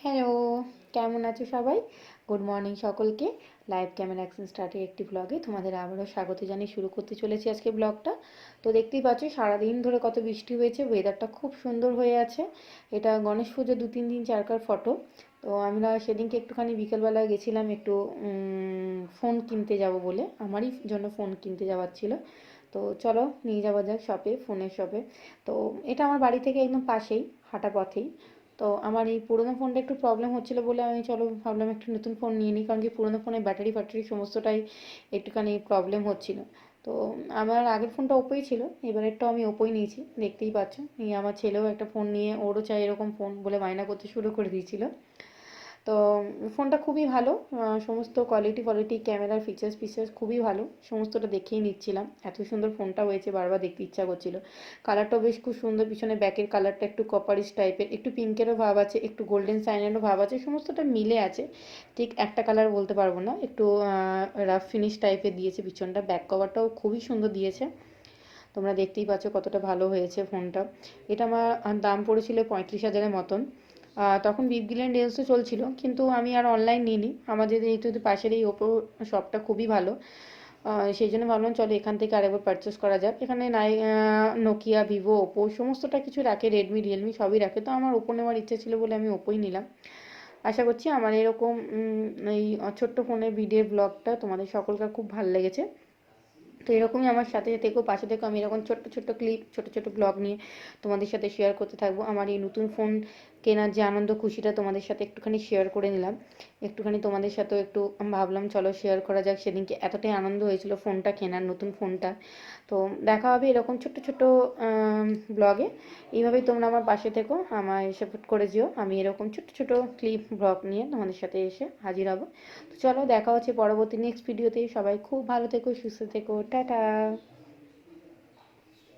Hello, কেমন আছো সবাই? গুড মর্নিং সকলকে। লাইভ ক্যামেরা অ্যাকশন স্টার্টের একটি ব্লগে তোমাদের আবারও স্বাগত জানিয়ে শুরু করতে চলেছি আজকে ব্লগটা। তো দেখতেই পাচ্ছ সারাদিন ধরে কত বৃষ্টি হয়েছে, ওয়েদারটা খুব সুন্দর হয়ে আছে। এটা গণেশ পুজো 2-3 দিন চারকার ফটো। তো আমরা সেদিনকে একটুখানি বিকেলবেলায় গেছিলাম একটু ফোন কিনতে যাব বলে, আমারই জন্য ফোন কিনতে যাওয়ার ছিল। তো চলো নিয়ে যাওয়া যাক শপে, ফোনের শপে। তো এটা আমার বাড়ি থেকে একদম পাশেই, হাঁটা পথেই। তো আমার এই পুরোনো ফোনটা একটু প্রবলেম হচ্ছিলো বলে আমি চলো ভাবলাম একটু নতুন ফোন নিয়ে নিই, কারণ কি পুরোনো ফোনের ব্যাটারি ফ্যাটারি সমস্তটাই একটুখানি প্রবলেম হচ্ছিলো। তো আমার আগের ফোনটা ওপোই ছিল, এবারেরটাও আমি ওপোই নিয়েছি, দেখতেই পাচ্ছ। নিয়ে আমার ছেলেও একটা ফোন নিয়ে ওরও চাই এরকম ফোন বলে বায়না করতে শুরু করে দিয়েছিল। তো ফোনটা খুবই ভালো, সমস্ত কোয়ালিটি ক্যামেরার ফিচার্স খুবই ভালো, সমস্তটা দেখেই নিচ্ছিলাম। এত সুন্দর ফোনটা হয়েছে বারবার দেখতে ইচ্ছা করছিল। কালারটাও বেশ খুব সুন্দর, পিছনে ব্যাকের কালারটা একটু কপারিশ টাইপের, একটু পিঙ্কেরও ভাব আছে, একটু গোল্ডেন সাইনেরও ভাব আছে, সমস্তটা মিলে আছে। ঠিক একটা কালার বলতে পারবো না, একটু রাফ ফিনিশ টাইপের দিয়েছে পিছনটা। ব্যাক কভারটাও খুবই সুন্দর দিয়েছে, তোমরা দেখতেই পাচ্ছ কতটা ভালো হয়েছে ফোনটা। এটা আমার দাম পড়েছিল 35,000-এর মতন। তখন বিগ বিলিয়ন ডেলসও চলছিল, কিন্তু আমি আর অনলাইন নিইনি। আমাদের এই পাশের এই ওপো শপটা খুবই ভালো, সেই জন্য ভাবলাম চলো এখান থেকে আরেকবার পারচেস করা যাক। এখানে নোকিয়া, ভিভো, ওপো সমস্তটা কিছু রাখে, রেডমি, রিয়েলমি সবই রাখে। তো আমার ওপো নেওয়ার ইচ্ছা ছিল বলে আমি ওপোই নিলাম। আশা করছি আমার এরকম এই ছোট্ট ফোনের ভিডিও ব্লগটা তোমাদের সকলকার খুব ভালো লেগেছে। তো এরকমই আমার সাথে থেকো, পাশে থেকো। আমি এরকম ছোট্ট ছোট্ট ক্লিপ, ছোট ছোট ব্লগ নিয়ে তোমাদের সাথে শেয়ার করতে থাকবো। আমার এই নতুন ফোন কেনার যে আনন্দ খুশিটা তোমাদের সাথে একটুখানি শেয়ার করে নিলাম। একটুখানি তোমাদের সাথেও একটু ভাবলাম চলো শেয়ার করা যাক। সেদিনকে এতটাই আনন্দ হয়েছিল ফোনটা কেনার, নতুন ফোনটা। তো দেখা হবে এরকম ছোট্ট ছোট্ট ব্লগে। এইভাবেই তোমরা আমার পাশে থেকো, আমায় সাপোর্ট করে যেও। আমি এরকম ছোট্ট ছোট ক্লিপ ব্লগ নিয়ে তোমাদের সাথে এসে হাজির হব। তো চলো দেখা হচ্ছে পরবর্তী নেক্সট ভিডিওতে। সবাই খুব ভালো থেকো, সুস্থ থেকো, টাটা।